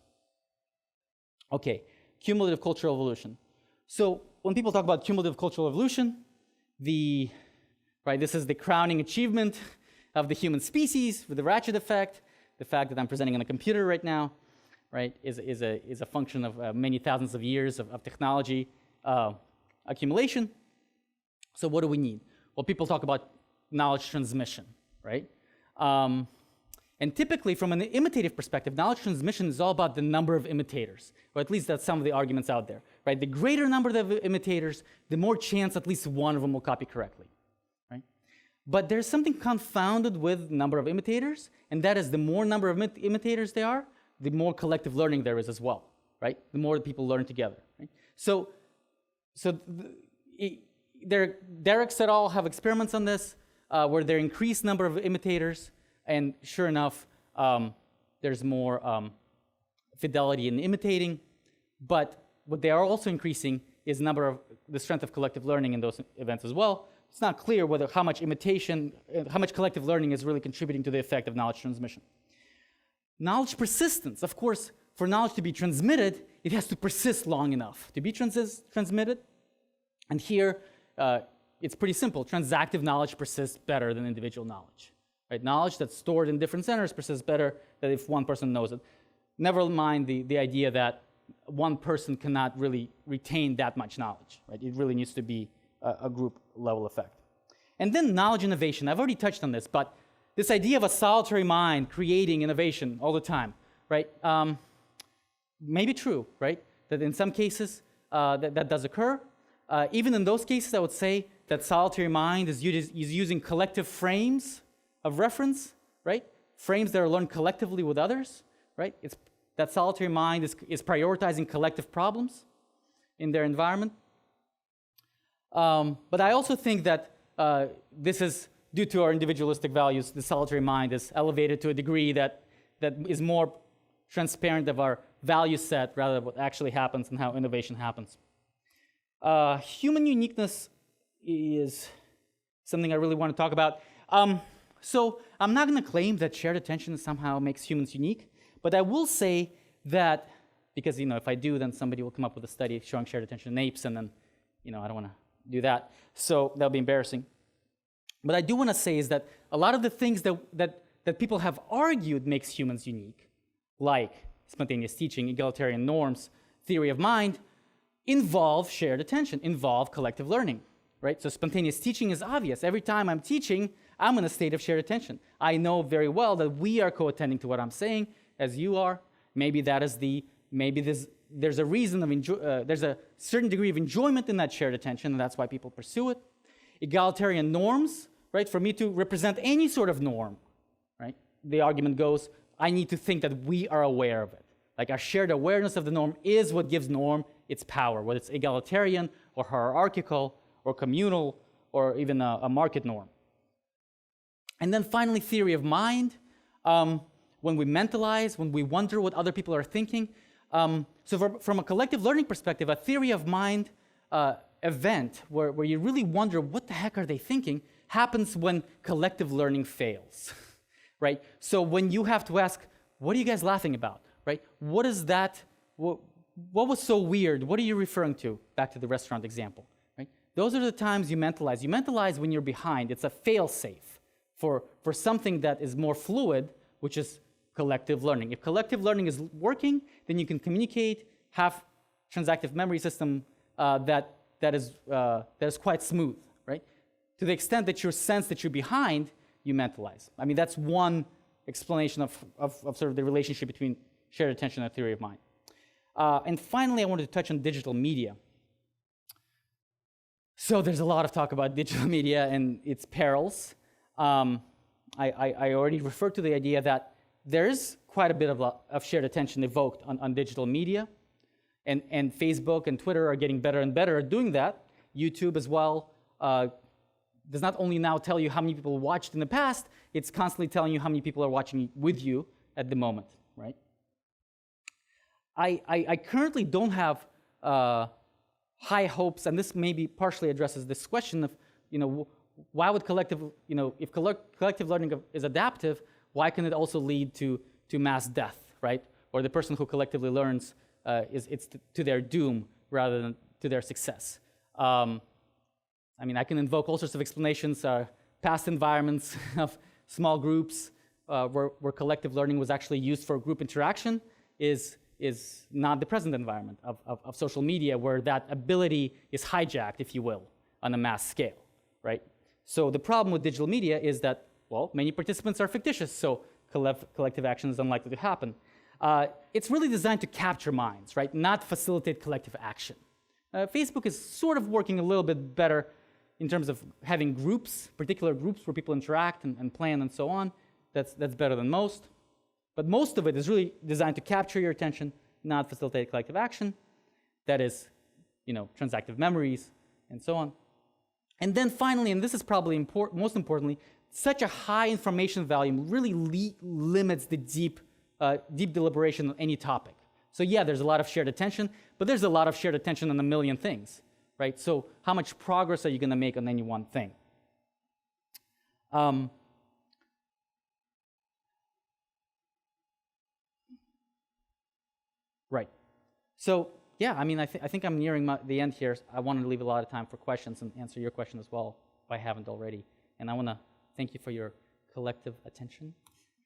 Okay, cumulative cultural evolution. So when people talk about cumulative cultural evolution, this is the crowning achievement of the human species with the ratchet effect. The fact that I'm presenting on a computer right now, right, is a function of many thousands of years of technology accumulation. So what do we need? Well, people talk about knowledge transmission, right? And typically, from an imitative perspective, knowledge transmission is all about the number of imitators, or at least that's some of the arguments out there, right? The greater number of imitators, the more chance at least one of them will copy correctly, right? But there's something confounded with number of imitators, and that is the more number of imitators there are, the more collective learning there is as well, right? The more people learn together, right? Derek et al. Have experiments on this, where there increased number of imitators, and sure enough, there's more fidelity in imitating. But what they are also increasing is the strength of collective learning in those events as well. It's not clear how much imitation, how much collective learning is really contributing to the effect of knowledge transmission. Knowledge persistence, of course, for knowledge to be transmitted, it has to persist long enough to be transmitted. And here, it's pretty simple. Transactive knowledge persists better than individual knowledge. Right? Knowledge that's stored in different centers persists better than if one person knows it. Never mind the idea that one person cannot really retain that much knowledge. Right? It really needs to be a group level effect. And then knowledge innovation. I've already touched on this, but this idea of a solitary mind creating innovation all the time, right? May be true, right? That in some cases that does occur. Even in those cases, I would say that solitary mind is using collective frames of reference, right? Frames that are learned collectively with others, right? That solitary mind is prioritizing collective problems in their environment. But I also think that this is due to our individualistic values. The solitary mind is elevated to a degree that is more transparent of our value set rather than what actually happens and how innovation happens. Human uniqueness is something I really want to talk about. So I'm not going to claim that shared attention somehow makes humans unique, but I will say that, because if I do, then somebody will come up with a study showing shared attention in apes, and then I don't want to do that. So that'll be embarrassing. But I do want to say is that a lot of the things that people have argued makes humans unique, like spontaneous teaching, egalitarian norms, theory of mind, involve shared attention, involve collective learning, right? So spontaneous teaching is obvious. Every time I'm teaching, I'm in a state of shared attention. I know very well that we are co-attending to what I'm saying, as you are. Maybe there's a reason there's a certain degree of enjoyment in that shared attention, and that's why people pursue it. Egalitarian norms, right? For me to represent any sort of norm, right? The argument goes, I need to think that we are aware of it. Like our shared awareness of the norm is what gives norm its power, whether it's egalitarian or hierarchical or communal or even a market norm. And then finally, theory of mind. When we mentalize, when we wonder what other people are thinking. So from a collective learning perspective, a theory of mind event where you really wonder what the heck are they thinking happens when collective learning fails, right? So when you have to ask, what are you guys laughing about, right? What is that? What was so weird? What are you referring to? Back to the restaurant example, right? Those are the times you mentalize. You mentalize when you're behind. It's a fail-safe for something that is more fluid, which is collective learning. If collective learning is working, then you can communicate, have transactive memory system that is quite smooth, right? To the extent that you sense that you're behind, you mentalize. I mean, that's one explanation of sort of the relationship between shared attention and theory of mind. And finally, I wanted to touch on digital media. So there's a lot of talk about digital media and its perils. I already referred to the idea that there is quite a bit of shared attention evoked on digital media. And Facebook and Twitter are getting better and better at doing that. YouTube as well does not only now tell you how many people watched in the past, it's constantly telling you how many people are watching with you at the moment, right? I currently don't have high hopes, and this maybe partially addresses this question of, why would if collective learning is adaptive, why can it also lead to mass death, right? Or the person who collectively learns it's to their doom rather than to their success. I mean, I can invoke all sorts of explanations, past environments of small groups where collective learning was actually used for group interaction is not the present environment of social media, where that ability is hijacked, if you will, on a mass scale, right? So the problem with digital media is that, well, many participants are fictitious, so collective action is unlikely to happen. It's really designed to capture minds, right? Not facilitate collective action. Facebook is sort of working a little bit better in terms of having groups, particular groups where people interact and plan and so on. That's better than most. But most of it is really designed to capture your attention, not facilitate collective action. That is, transactive memories and so on. And then finally, and this is probably most importantly, such a high information volume really limits the deep deliberation on any topic. So yeah, there's a lot of shared attention, but there's a lot of shared attention on a million things, right? So how much progress are you going to make on any one thing? Right. So yeah, I mean, I think I'm nearing the end here. I wanted to leave a lot of time for questions and answer your question as well, if I haven't already. And I want to thank you for your collective attention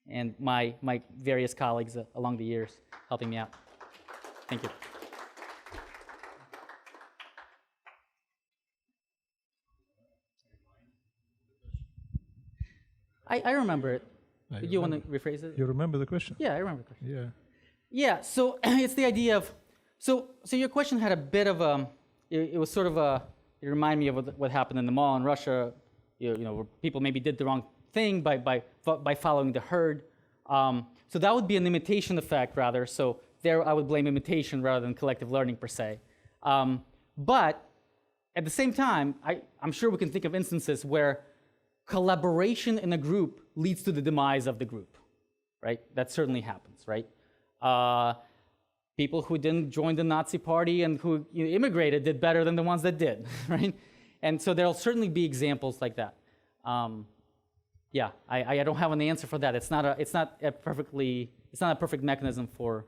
and my various colleagues along the years helping me out. Thank you. I remember it. Do you want to rephrase it? You remember the question? Yeah, I remember the question. Yeah. Yeah, so it's the idea of, so your question had a bit of it was sort of it reminded me of what happened in the mall in Russia, where people maybe did the wrong thing by following the herd. So that would be an imitation effect rather. So there I would blame imitation rather than collective learning per se. But at the same time, I'm sure we can think of instances where collaboration in a group leads to the demise of the group, right? That certainly happens, right? People who didn't join the Nazi party and who immigrated did better than the ones that did, right? And so there'll certainly be examples like that. Yeah, I don't have an answer for that. It's not a perfect mechanism for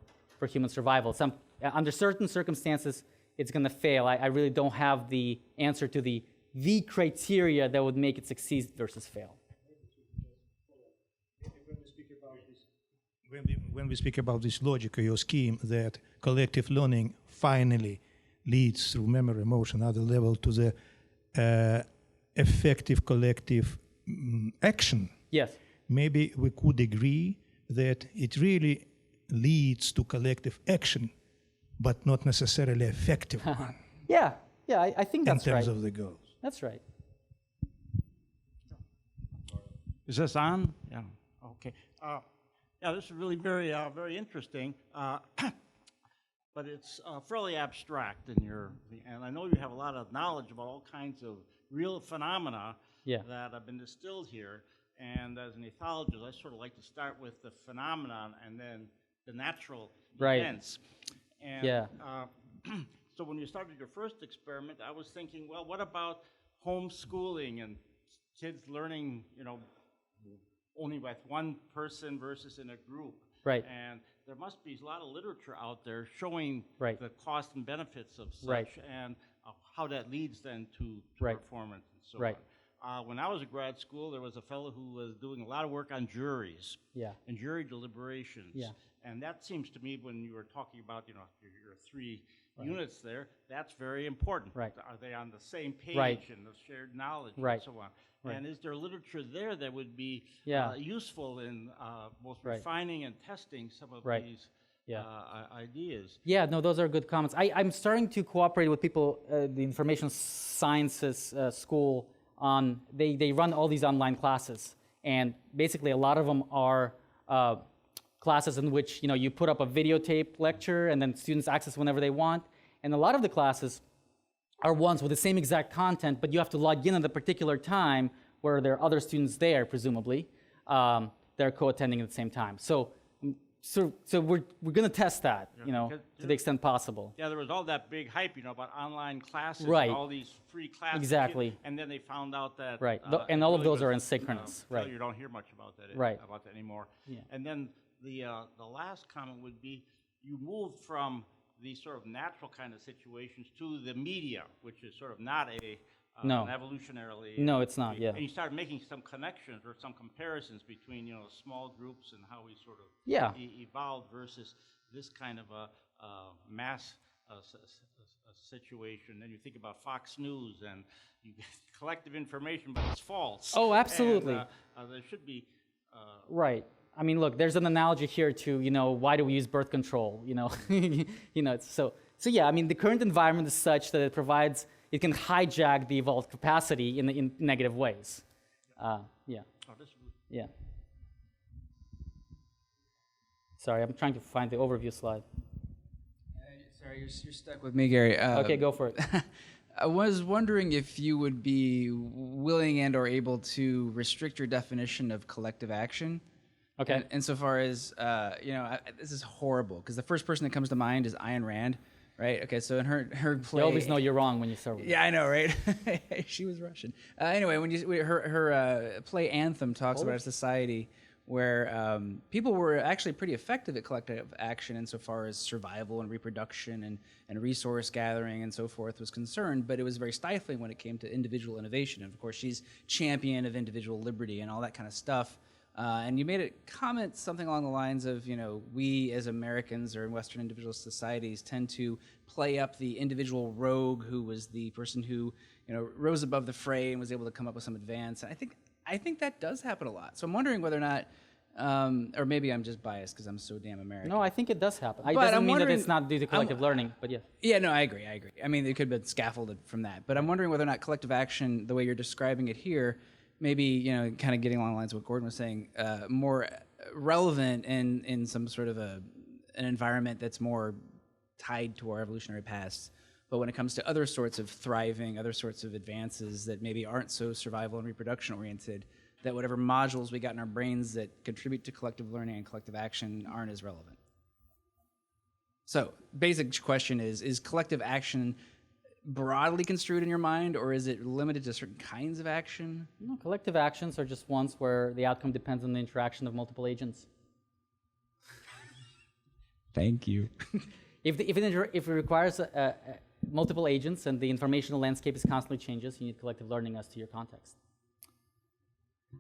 human survival. Under certain circumstances, it's going to fail. I really don't have the answer to the criteria that would make it succeed versus fail. When we speak about this logic or scheme that collective learning finally leads through memory, emotion, other level to the effective collective action, yes, maybe we could agree that it really leads to collective action, but not necessarily effective one. Yeah, I think that's right. In terms of the goals. That's right. Is this on? Yeah. Okay. Yeah, this is really very, very interesting, but it's fairly abstract and I know you have a lot of knowledge about all kinds of real phenomena that have been distilled here. And as an ethologist, I sort of like to start with the phenomenon and then the natural events. And so when you started your first experiment, I was thinking, well, what about homeschooling and kids learning, only with one person versus in a group? Right. And there must be a lot of literature out there showing the cost and benefits of such and how that leads then to performance and so when I was at grad school, there was a fellow who was doing a lot of work on juries Yeah. and jury deliberations. Yeah. And that seems to me, when you were talking about, your three units there, that's very important. Right. Are they on the same page Right. and the shared knowledge Right. and so on? Right. And is there literature there that would be Yeah. useful in both Right. refining and testing some of Right. these Yeah. ideas? Yeah, no, those are good comments. I'm starting to cooperate with people, the information sciences school, on, they run all these online classes. And basically a lot of them are classes in which, you put up a videotape lecture and then students access whenever they want. And a lot of the classes are ones with the same exact content, but you have to log in at a particular time where there are other students there, presumably, they're co-attending at the same time. So we're going to test that, because to the extent possible. Yeah, there was all that big hype, about online classes, Right. and all these free classes. Exactly. And then they found out that Right. it And all of really those are was, asynchronous. Right. You don't hear much about that. Right. About that anymore. Yeah. And then the last comment would be, you moved from these sort of natural kind of situations to the media, which is sort of not No. an evolutionarily. No, it's not, yeah. And you started making some connections or some comparisons between small groups and how we sort of Yeah. evolved versus this kind of a mass situation. Then you think about Fox News and you get collective information, but it's false. Oh, absolutely. And, there should be. Right. I mean, look, there's an analogy here to, why do we use birth control? So yeah, I mean, the current environment is such that it can hijack the evolved capacity in negative ways. Yeah. Oh, this would- Yeah. Sorry, I'm trying to find the overview slide. Sorry, you're stuck with me, Garry. Okay, go for it. I was wondering if you would be willing and or able to restrict your definition of collective action. Okay. Insofar as, this is horrible, because the first person that comes to mind is Ayn Rand, right? Okay, so in her play... You always know you're wrong when you start with Yeah, I know, right? She was Russian. Anyway, her play Anthem talks about a society where people were actually pretty effective at collective action insofar as survival and reproduction and resource gathering and so forth was concerned, but it was very stifling when it came to individual innovation. And of course, she's champion of individual liberty and all that kind of stuff. And you made a comment something along the lines of, we as Americans or in Western individual societies tend to play up the individual rogue who was the person who, rose above the fray and was able to come up with some advance. And I think that does happen a lot. So I'm wondering whether or not, or maybe I'm just biased because I'm so damn American. No, I think it does happen. It But doesn't I'm mean that wondering- it's not due to collective learning, but yeah. Yeah, no, I agree. I mean, it could have been scaffolded from that. But I'm wondering whether or not collective action, the way you're describing it here, maybe, kind of getting along the lines of what Gordon was saying, more relevant in some sort of an environment that's more tied to our evolutionary past. But when it comes to other sorts of thriving, other sorts of advances that maybe aren't so survival and reproduction oriented, that whatever modules we got in our brains that contribute to collective learning and collective action aren't as relevant. So, basic question is collective action broadly construed in your mind, or is it limited to certain kinds of action? No, collective actions are just ones where the outcome depends on the interaction of multiple agents. Thank you. If it requires multiple agents and the informational landscape is constantly changes, you need collective learning as to your context.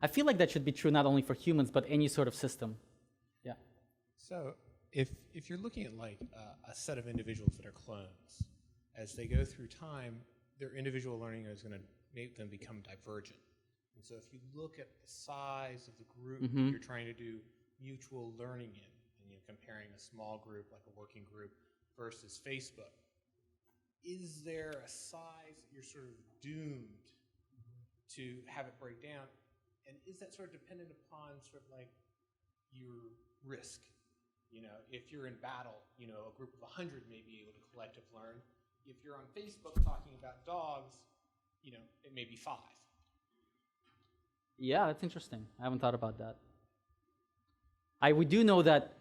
I feel like that should be true not only for humans, but any sort of system. Yeah. So if you're looking at like a set of individuals that are clones, as they go through time, their individual learning is going to make them become divergent. And so if you look at the size of the group that you're trying to do mutual learning in, and you're comparing a small group like a working group versus Facebook, is there a size that you're sort of doomed to have it break down? And is that sort of dependent upon sort of like your risk? If you're in battle, a group of 100 may be able to collective learn. If you're on Facebook talking about dogs, it may be 5. Yeah, that's interesting. I haven't thought about that. We do know that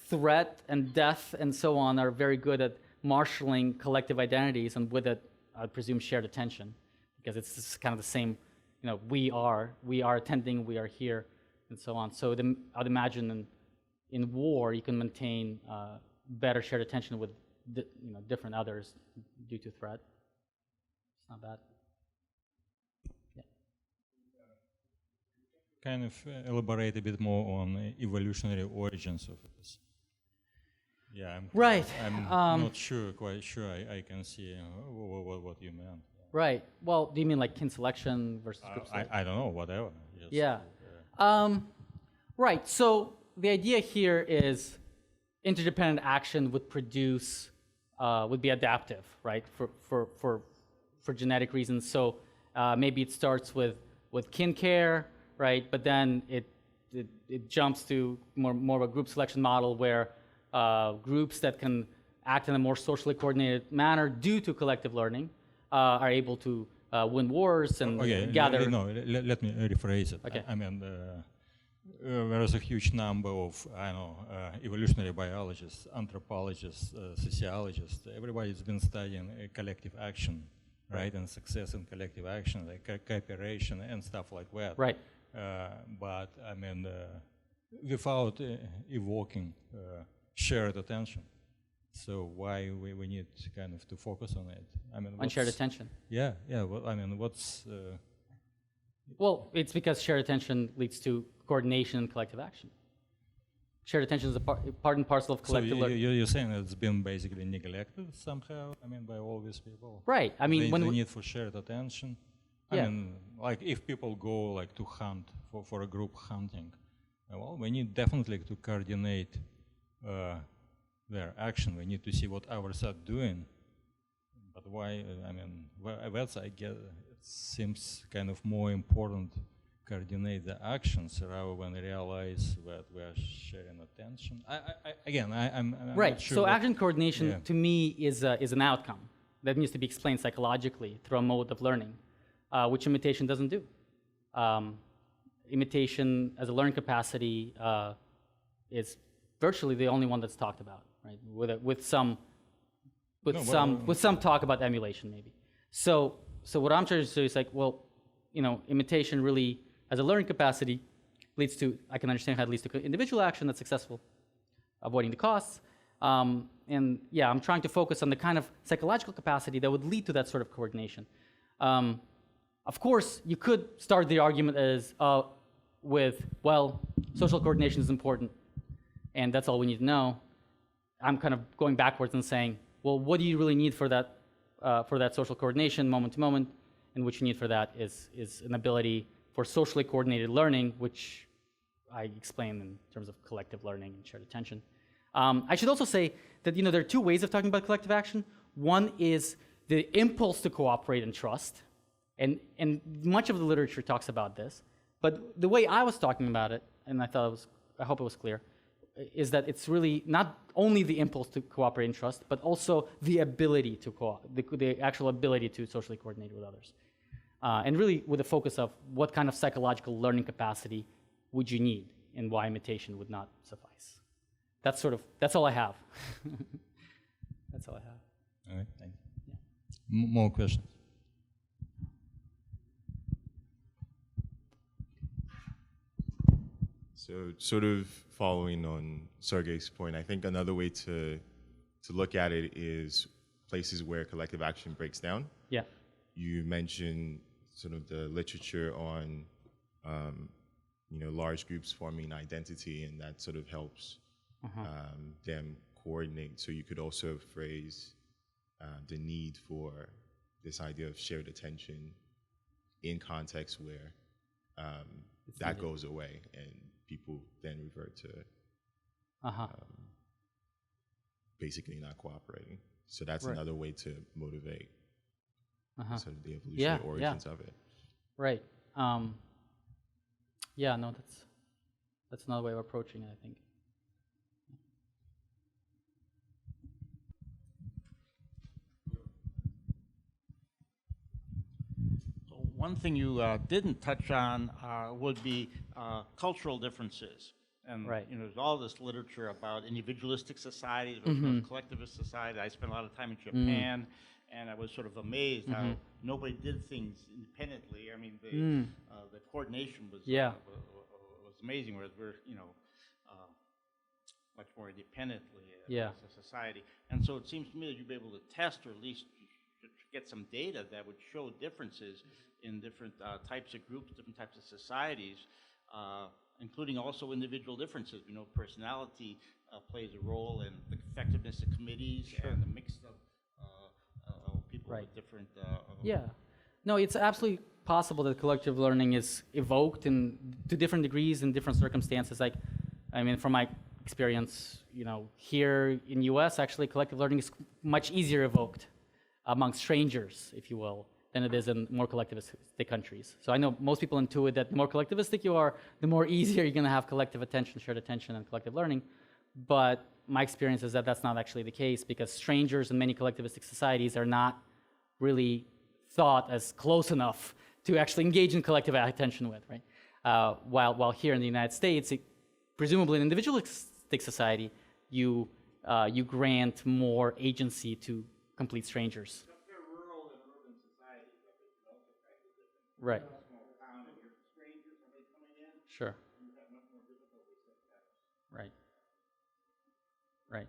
threat and death and so on are very good at marshaling collective identities, and with it, I presume, shared attention, because it's kind of the same, we are attending, we are here, and so on. So I'd imagine in war, you can maintain better shared attention with different others due to threat. It's not bad. Yeah. kind of elaborate a bit more on evolutionary origins of this? Yeah, I'm not sure, quite sure I can see what you meant. Right. Well, do you mean like kin selection versus group selection? I don't know, whatever. Just, Yeah. Right. So the idea here is interdependent action would produce, would be adaptive, right, for genetic reasons. So maybe it starts with kin care, right, but then it jumps to more of a group selection model where groups that can act in a more socially coordinated manner due to collective learning are able to win wars and gather. Let me rephrase it. Okay. I mean, there is a huge number of, evolutionary biologists, anthropologists, sociologists. Everybody's been studying collective action, right, and success in collective action, like cooperation and stuff like that. Right. But I mean, without evoking shared attention. So why we need kind of to focus on it? I mean, On shared attention. Yeah. Well, I mean, what's Well, it's because shared attention leads to coordination and collective action. Shared attention is a part and parcel of collective so learning. you're saying it's been basically neglected somehow? I mean, by all these people. Right. I mean, the need for shared attention. Yeah. I mean, like if people go like to hunt for a group hunting, well, we need definitely to coordinate their action. We need to see what others are doing. But why? I mean, that's I guess it seems kind of more important. Coordinate the actions rather than realize that we are sharing attention. I'm right. not sure So action coordination to me is an outcome that needs to be explained psychologically through a mode of learning, which imitation doesn't do. Imitation as a learning capacity is virtually the only one that's talked about, right? With some talk about emulation maybe. So what I'm trying to say is like, well, imitation really as a learning capacity leads to, I can understand how it leads to individual action that's successful, avoiding the costs. And yeah, I'm trying to focus on the kind of psychological capacity that would lead to that sort of coordination. Of course, you could start the argument as with, well, social coordination is important, and that's all we need to know. I'm kind of going backwards and saying, well, what do you really need for that social coordination moment to moment? And what you need for that is an ability for socially coordinated learning, which I explained in terms of collective learning and shared attention. I should also say that there are two ways of talking about collective action. One is the impulse to cooperate and trust, and much of the literature talks about this. But the way I was talking about it, and I hope it was clear, is that it's really not only the impulse to cooperate and trust, but also the ability to the actual ability to socially coordinate with others. And really with a focus of what kind of psychological learning capacity would you need and why imitation would not suffice. That's all I have. That's all I have. All right, thanks. Yeah. More questions? So sort of following on Sergey's point, I think another way to look at it is places where collective action breaks down. Yeah. You mentioned sort of the literature on large groups forming identity, and that sort of helps them coordinate. So you could also phrase the need for this idea of shared attention in contexts where that goes away and people then revert to basically not cooperating. So that's another way to motivate sort of the evolutionary origins of it. Right. No, that's another way of approaching it, I think. One thing you didn't touch on would be cultural differences. And there's all this literature about individualistic societies versus collectivist society. I spent a lot of time in Japan, and I was sort of amazed how nobody did things independently. I mean, the coordination was amazing, whereas we're much more independently as a society. And so it seems to me that you'd be able to test, or at least get some data that would show differences in different types of groups, different types of societies. including also individual differences. We know personality plays a role in the effectiveness of committees and the mix of people Right. with different. Yeah. No, it's absolutely possible that collective learning is evoked to different degrees in different circumstances. Like, I mean, from my experience, here in US, actually, collective learning is much easier evoked among strangers, if you will, than it is in more collectivistic countries. So I know most people intuit that the more collectivistic you are, the more easier you're going to have collective attention, shared attention, and collective learning. But my experience is that that's not actually the case, because strangers in many collectivistic societies are not really thought as close enough to actually engage in collective attention with, right? While here in the United States, presumably in individualistic society, you grant more agency to complete strangers. Compare rural and urban societies, but they can also practice different. Right. Small town and you're strangers, somebody coming in, Sure. you have much more difficulty setting that up. Right. Right.